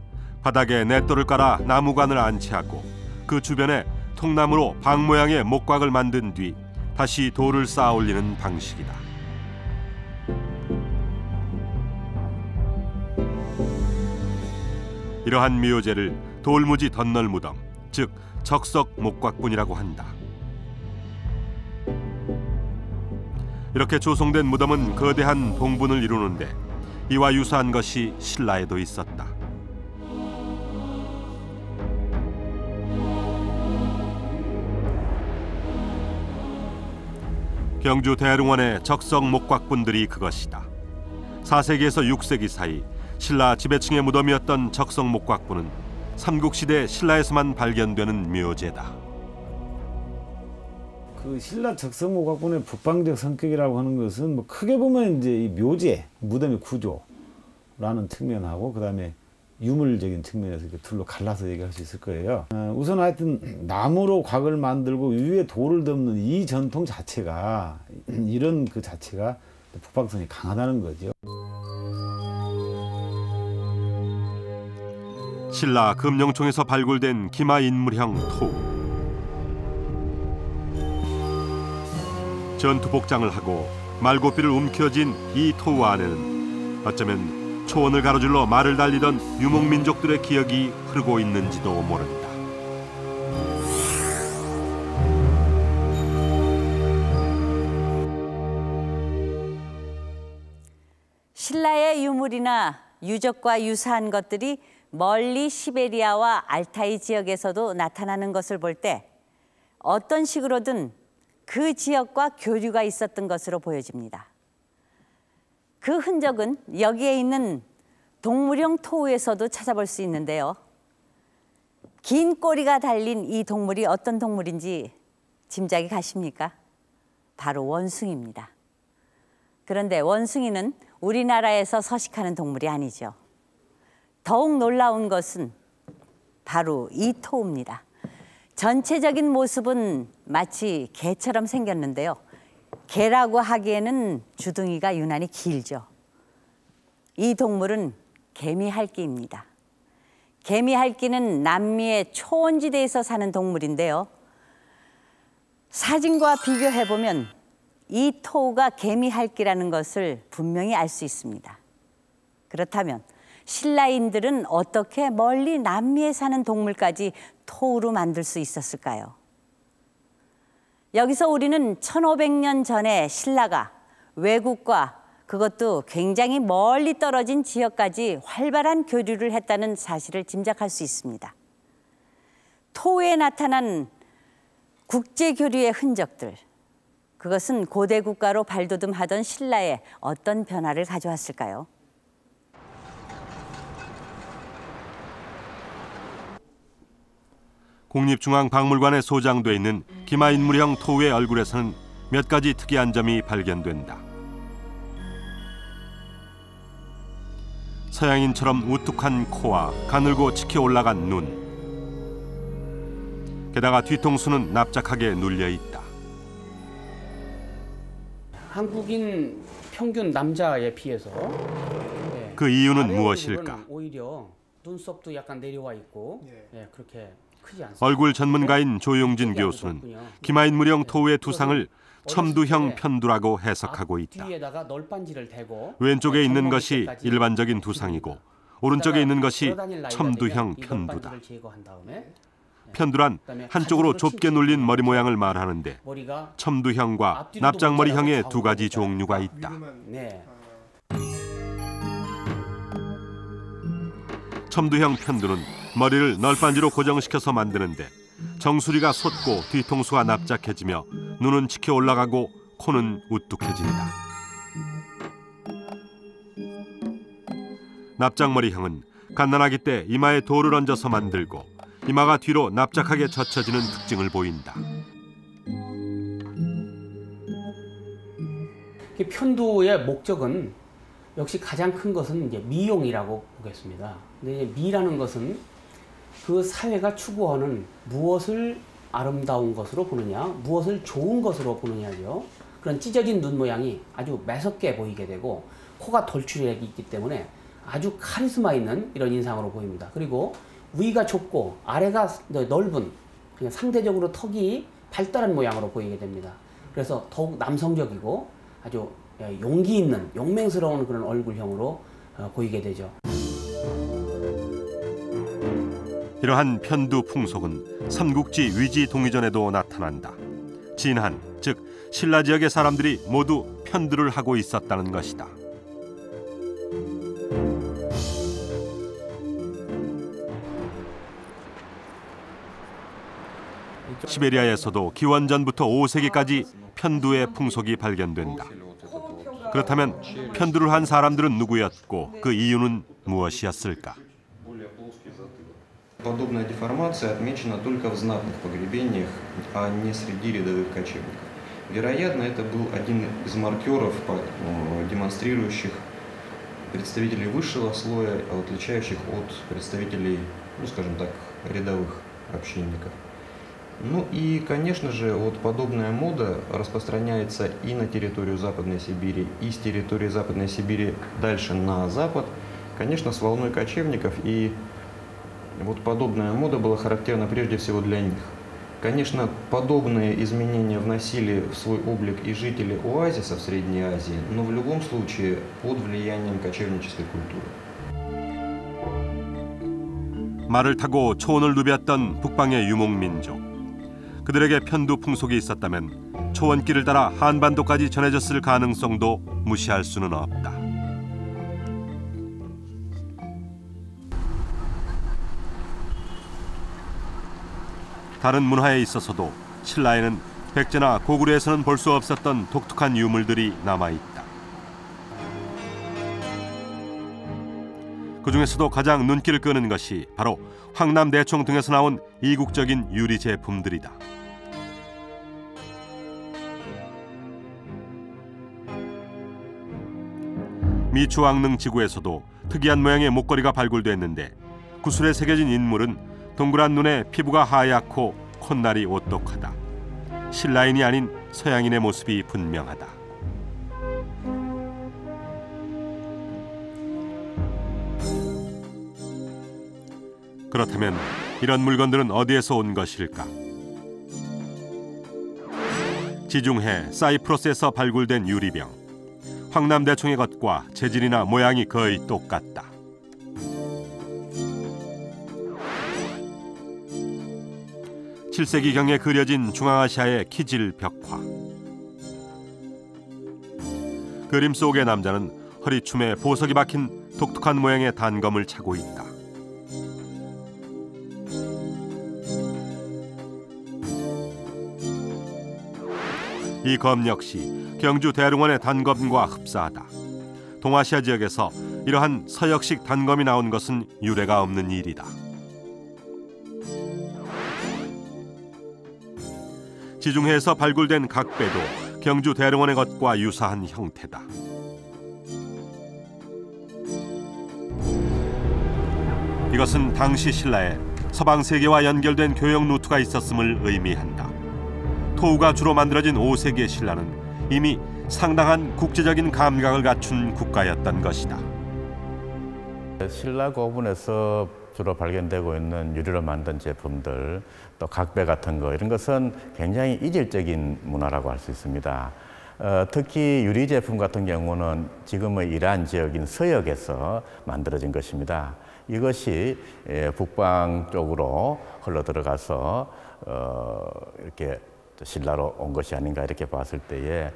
바닥에 맷돌을 깔아 나무관을 안치하고 그 주변에 통나무로 방 모양의 목곽을 만든 뒤 다시 돌을 쌓아 올리는 방식이다. 이러한 묘제를 돌무지 덧널 무덤, 즉 적석 목곽분이라고 한다. 이렇게 조성된 무덤은 거대한 동분을 이루는데 이와 유사한 것이 신라에도 있었다. 경주 대릉원의 적석 목곽분들이 그것이다. 4세기에서 6세기 사이 신라 지배층의 무덤이었던 적석 목곽분은 삼국시대 신라에서만 발견되는 묘제다. 그 신라 적석 목곽분의 북방적 성격이라고 하는 것은 뭐 크게 보면 이제 이 묘제, 무덤의 구조라는 측면하고 그다음에 유물적인 측면에서 이렇게 둘로 갈라서 얘기할 수 있을 거예요. 우선 하여튼 나무로 곽을 만들고 위에 돌을 덮는 이 전통 자체가 이런 그 자체가 북방성이 강하다는 거죠. 신라 금령총에서 발굴된 기마인물형 토. 전투 복장을 하고 말고삐를 움켜쥔 이 토 안에는 어쩌면 초원을 가로질러 말을 달리던 유목민족들의 기억이 흐르고 있는지도 모른다. 신라의 유물이나 유적과 유사한 것들이 멀리 시베리아와 알타이 지역에서도 나타나는 것을 볼 때 어떤 식으로든 그 지역과 교류가 있었던 것으로 보여집니다. 그 흔적은 여기에 있는 동물형 토우에서도 찾아볼 수 있는데요. 긴 꼬리가 달린 이 동물이 어떤 동물인지 짐작이 가십니까? 바로 원숭이입니다. 그런데 원숭이는 우리나라에서 서식하는 동물이 아니죠. 더욱 놀라운 것은 바로 이 토우입니다. 전체적인 모습은 마치 개처럼 생겼는데요. 개라고 하기에는 주둥이가 유난히 길죠. 이 동물은 개미할기입니다. 개미할기는 남미의 초원지대에서 사는 동물인데요. 사진과 비교해보면 이 토우가 개미할기라는 것을 분명히 알 수 있습니다. 그렇다면 신라인들은 어떻게 멀리 남미에 사는 동물까지 토우로 만들 수 있었을까요? 여기서 우리는 1500년 전에 신라가 외국과 그것도 굉장히 멀리 떨어진 지역까지 활발한 교류를 했다는 사실을 짐작할 수 있습니다. 토우에 나타난 국제교류의 흔적들, 그것은 고대 국가로 발돋움하던 신라에 어떤 변화를 가져왔을까요? 국립중앙박물관에 소장돼 있는 기마인물형 토우의 얼굴에서는 몇 가지 특이한 점이 발견된다. 서양인처럼 우뚝한 코와 가늘고 치켜 올라간 눈. 게다가 뒤통수는 납작하게 눌려 있다. 한국인 평균 남자에 비해서 그 이유는 무엇일까? 오히려 눈썹도 약간 내려와 있고 그렇게 크지 않습니다. 얼굴 전문가인 조용진 교수는 기마인물형 토우의 두상을 첨두형 편두라고 해석하고 있다. 왼쪽에 있는 것이 일반적인 두상이고 오른쪽에 있는 것이 첨두형 편두다. 편두란 한쪽으로 좁게 눌린 머리 모양을 말하는데 첨두형과 납작머리형의 두 가지 종류가 있다. 첨두형 편두는 머리를 널빤지로 고정시켜서 만드는데 정수리가 솟고 뒤통수가 납작해지며 눈은 치켜 올라가고 코는 우뚝해진다. 납작머리형은 갓난아기 때 이마에 돌을 얹어서 만들고 이마가 뒤로 납작하게 젖혀지는 특징을 보인다. 편두의 목적은 역시 가장 큰 것은 이제 미용이라고 보겠습니다. 근데 이제 미라는 것은 그 사회가 추구하는 무엇을 아름다운 것으로 보느냐, 무엇을 좋은 것으로 보느냐죠. 그런 찢어진 눈 모양이 아주 매섭게 보이게 되고 코가 돌출력이 있기 때문에 아주 카리스마 있는 이런 인상으로 보입니다. 그리고 위가 좁고 아래가 넓은, 그냥 상대적으로 턱이 발달한 모양으로 보이게 됩니다. 그래서 더욱 남성적이고 아주 용기 있는, 용맹스러운 그런 얼굴형으로 보이게 되죠. 이러한 편두 풍속은 삼국지 위지 동의전에도 나타난다. 진한, 즉 신라 지역의 사람들이 모두 편두를 하고 있었다는 것이다. 시베리아에서도 기원전부터 5세기까지 편두의 풍속이 발견된다. 그렇다면 편두를 한 사람들은 누구였고 그 이유는 무엇이었을까? Подобная деформация отмечена только в знатных погребениях, а не среди рядовых кочевников. Вероятно, это был один из маркеров, демонстрирующих представителей высшего слоя, отличающих от представителей, ну, скажем так, рядовых общинников. Ну и, конечно же, вот подобная мода распространяется и на территорию Западной Сибири, и с территории Западной Сибири дальше на запад, конечно, с волной кочевников, и вот подобная мода была характерна прежде всего для них. Конечно, подобные изменения вносили в свой облик и жители оазисов Средней Азии, но в любом случае под влиянием кочевнической культуры. 말을 타고 초원을 누볐던 북방의 유목민족. 그들에게 편두 풍속이 있었다면 초원길을 따라 한반도까지 전해졌을 가능성도 무시할 수는 없다. 다른 문화에 있어서도 신라에는 백제나 고구려에서는 볼 수 없었던 독특한 유물들이 남아있다. 그중에서도 가장 눈길을 끄는 것이 바로 황남대총 등에서 나온 이국적인 유리 제품들이다. 미추왕릉 지구에서도 특이한 모양의 목걸이가 발굴됐는데 구슬에 새겨진 인물은 동그란 눈에 피부가 하얗고 콧날이 오똑하다. 신라인이 아닌 서양인의 모습이 분명하다. 그렇다면 이런 물건들은 어디에서 온 것일까? 지중해 사이프러스에서 발굴된 유리병. 황남대총의 것과 재질이나 모양이 거의 똑같다. (7세기경에) 그려진 중앙아시아의 키질 벽화. 그림 속의 남자는 허리춤에 보석이 박힌 독특한 모양의 단검을 차고 있다. 이 검 역시 경주 대릉원의 단검과 흡사하다. 동아시아 지역에서 이러한 서역식 단검이 나온 것은 유례가 없는 일이다. 지중해에서 발굴된 각배도 경주 대릉원의 것과 유사한 형태다. 이것은 당시 신라에 서방 세계와 연결된 교역 루트가 있었음을 의미한다. 토우가 주로 만들어진 5세기의 신라는 이미 상당한 국제적인 감각을 갖춘 국가였던 것이다. 신라 고분에서 주로 발견되고 있는 유리로 만든 제품들, 또 각배 같은 거, 이런 것은 굉장히 이질적인 문화라고 할 수 있습니다. 특히 유리 제품 같은 경우는 지금의 이란 지역인 서역에서 만들어진 것입니다. 이것이 북방 쪽으로 흘러 들어가서 이렇게 신라로 온 것이 아닌가 이렇게 봤을 때에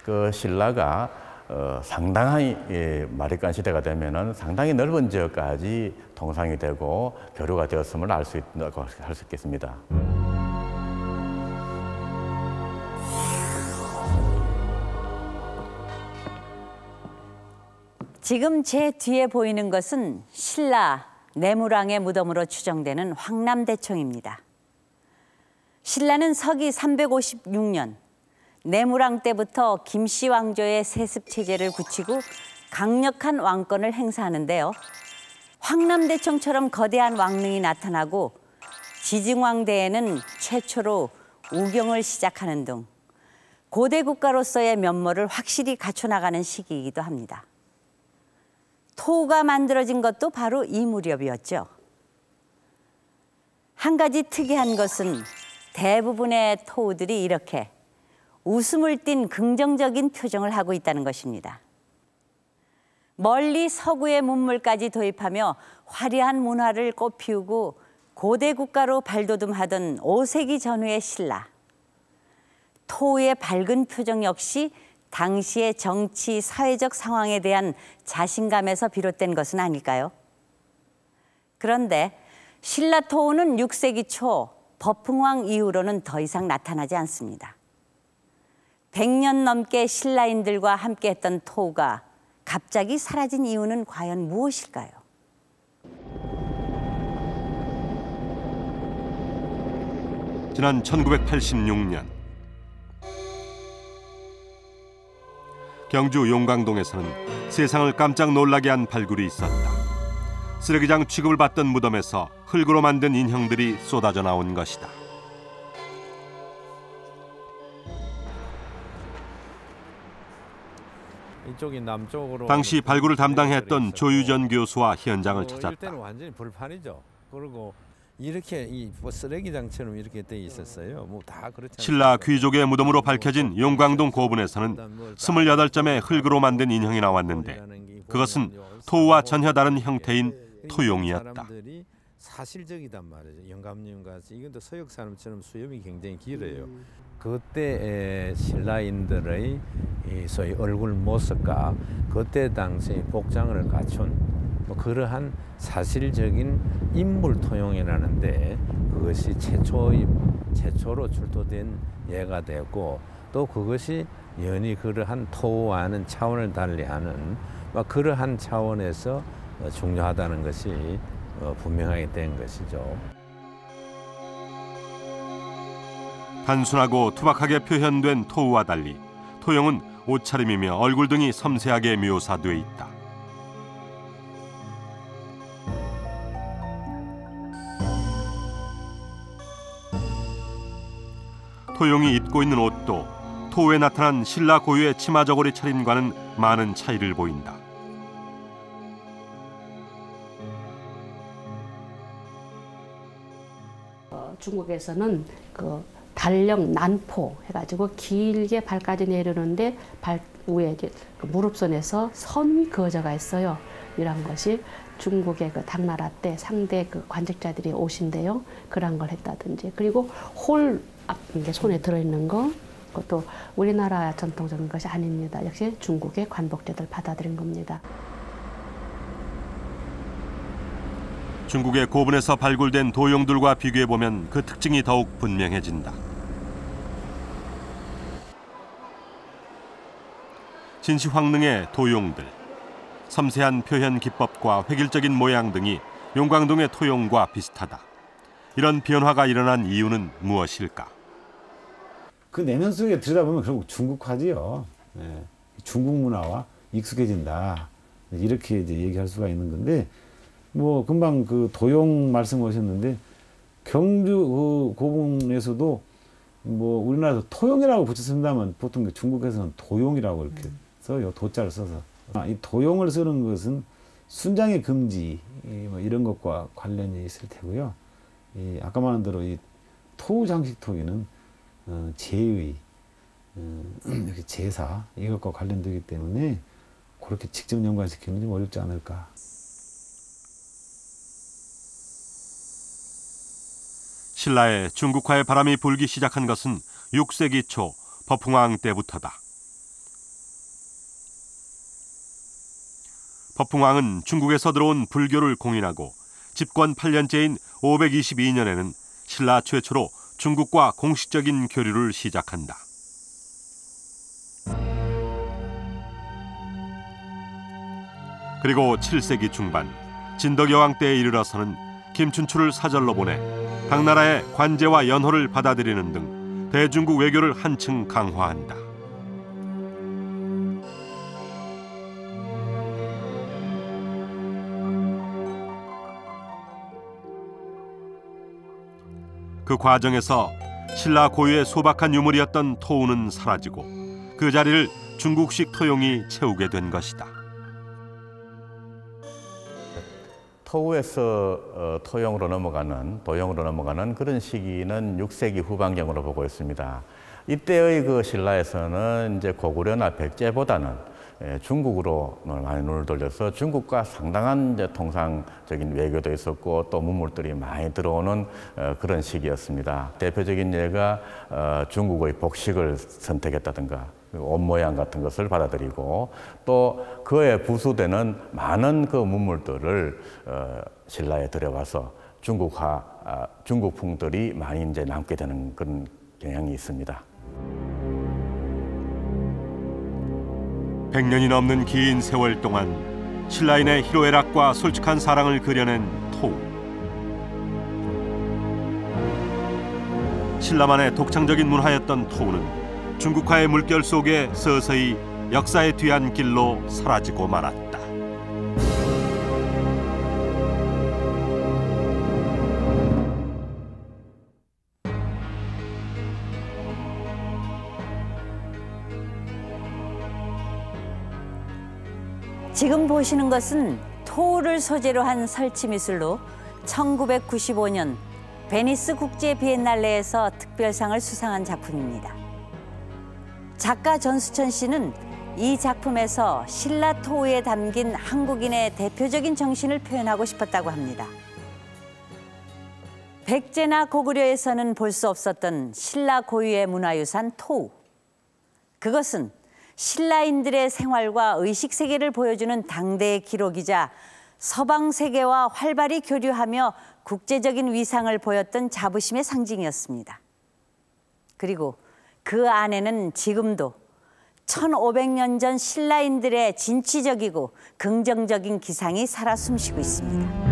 그 신라가 상당히 마리깐 시대가 되면은 상당히 넓은 지역까지 통상이 되고 교류가 되었음을 알 수 있다고 할 수 있겠습니다. 지금 제 뒤에 보이는 것은 신라 내무랑의 무덤으로 추정되는 황남대총입니다. 신라는 서기 356년 내무랑 때부터 김씨 왕조의 세습 체제를 굳히고 강력한 왕권을 행사하는데요. 황남대총처럼 거대한 왕릉이 나타나고 지증왕대에는 최초로 우경을 시작하는 등 고대 국가로서의 면모를 확실히 갖춰나가는 시기이기도 합니다. 토우가 만들어진 것도 바로 이 무렵이었죠. 한 가지 특이한 것은 대부분의 토우들이 이렇게 웃음을 띤 긍정적인 표정을 하고 있다는 것입니다. 멀리 서구의 문물까지 도입하며 화려한 문화를 꽃피우고 고대 국가로 발돋움하던 5세기 전후의 신라. 토우의 밝은 표정 역시 당시의 정치, 사회적 상황에 대한 자신감에서 비롯된 것은 아닐까요? 그런데 신라 토우는 6세기 초 버풍왕 이후로는 더 이상 나타나지 않습니다. 100년 넘게 신라인들과 함께했던 토우가 갑자기 사라진 이유는 과연 무엇일까요? 지난 1986년 경주 용광동에서는 세상을 깜짝 놀라게 한 발굴이 있었다. 쓰레기장 취급을 받던 무덤에서 흙으로 만든 인형들이 쏟아져 나온 것이다. 이쪽이 남쪽으로 당시 발굴을 담당했던 조유전 교수와 현장을 찾았다. 이때는 완전히 불판이죠. 그리고 이렇게 이 쓰레기장처럼 이렇게 돼 있었어요. 뭐 다 그렇지. 신라 귀족의 무덤으로 밝혀진 용광동 고분에서는 28점의 흙으로 만든 인형이 나왔는데 그것은 토우와 전혀 다른 형태인 토용이었다. 사람들이 사실적이단 말이죠. 영감님 같이 이건 또 서역 사람처럼 수염이 굉장히 길어요. 그때 신라인들의 소위 얼굴 모습과 그때 당시 복장을 갖춘 뭐 그러한 사실적인 인물 토용이라는데 그것이 최초로 출토된 예가 되고 또 그것이 연히 그러한 토우와는 차원을 달리하는 그러한 차원에서 중요하다는 것이 분명하게 된 것이죠. 단순하고 투박하게 표현된 토우와 달리 토용은 옷차림이며 얼굴 등이 섬세하게 묘사돼 있다. 토용이 입고 있는 옷도 토우에 나타난 신라 고유의 치마 저고리 차림과는 많은 차이를 보인다. 중국에서는 그 달령 난포 해가지고 길게 발까지 내려오는데 발 위에 그 무릎선에서 선이 그어져가 있어요. 이런 것이 중국의 그 당나라 때 상대 그 관직자들이 옷인데요. 그런 걸 했다든지 그리고 홀 이게 손에 들어있는 거 그것도 우리나라 전통적인 것이 아닙니다. 역시 중국의 관복제들 받아들인 겁니다. 중국의 고분에서 발굴된 도용들과 비교해보면 그 특징이 더욱 분명해진다. 진시황릉의 도용들, 섬세한 표현 기법과 획일적인 모양 등이 용광동의 토용과 비슷하다. 이런 변화가 일어난 이유는 무엇일까? 그 내면 속에 들여다보면 결국 중국화지요. 네. 중국 문화와 익숙해진다. 이렇게 이제 얘기할 수가 있는 건데, 뭐 금방 그 도용 말씀하셨는데 경주 그 고분에서도 뭐 우리나라에서 토용이라고 붙였습니다만 보통 중국에서는 도용이라고 이렇게 써요. 도자를 써서. 이 도용을 쓰는 것은 순장의 금지 뭐 이런 것과 관련이 있을 테고요. 아까 말한 대로 이 토우 장식 토기는 제의, 제사 이것과 관련되기 때문에 그렇게 직접 연관시키는 좀 어렵지 않을까. 신라의 중국화의 바람이 불기 시작한 것은 6세기 초 버풍왕 때부터다. 버풍왕은 중국에서 들어온 불교를 공인하고 집권 8년째인 522년에는 신라 최초로 중국과 공식적인 교류를 시작한다. 그리고 7세기 중반 진덕여왕 때에 이르러서는 김춘추를 사절로 보내 당나라의 관제와 연호를 받아들이는 등 대중국 외교를 한층 강화한다. 그 과정에서 신라 고유의 소박한 유물이었던 토우는 사라지고 그 자리를 중국식 토용이 채우게 된 것이다. 토우에서 도형으로 넘어가는 그런 시기는 6세기 후반경으로 보고 있습니다. 이때의 그 신라에서는 이제 고구려나 백제보다는 중국으로 많이 눈을 돌려서 중국과 상당한 이제 통상적인 외교도 있었고 또 문물들이 많이 들어오는 그런 시기였습니다. 대표적인 예가 중국의 복식을 선택했다든가 옷 모양 같은 것을 받아들이고 또 그에 부수되는 많은 그 문물들을 신라에 들여와서 중국풍들이 많이 이제 남게 되는 그런 경향이 있습니다. 100년이 넘는 긴 세월 동안 신라인의 희로애락과 솔직한 사랑을 그려낸 토우. 신라만의 독창적인 문화였던 토우는 중국화의 물결 속에 서서히 역사의 뒤안길로 사라지고 말았다. 지금 보시는 것은 토우를 소재로 한 설치미술로 1995년 베니스 국제 비엔날레에서 특별상을 수상한 작품입니다. 작가 전수천 씨는 이 작품에서 신라 토우에 담긴 한국인의 대표적인 정신을 표현하고 싶었다고 합니다. 백제나 고구려에서는 볼 수 없었던 신라 고유의 문화유산 토우. 그것은 신라인들의 생활과 의식 세계를 보여주는 당대의 기록이자 서방 세계와 활발히 교류하며 국제적인 위상을 보였던 자부심의 상징이었습니다. 그리고 그 안에는 지금도 1500년 전 신라인들의 진취적이고 긍정적인 기상이 살아 숨쉬고 있습니다.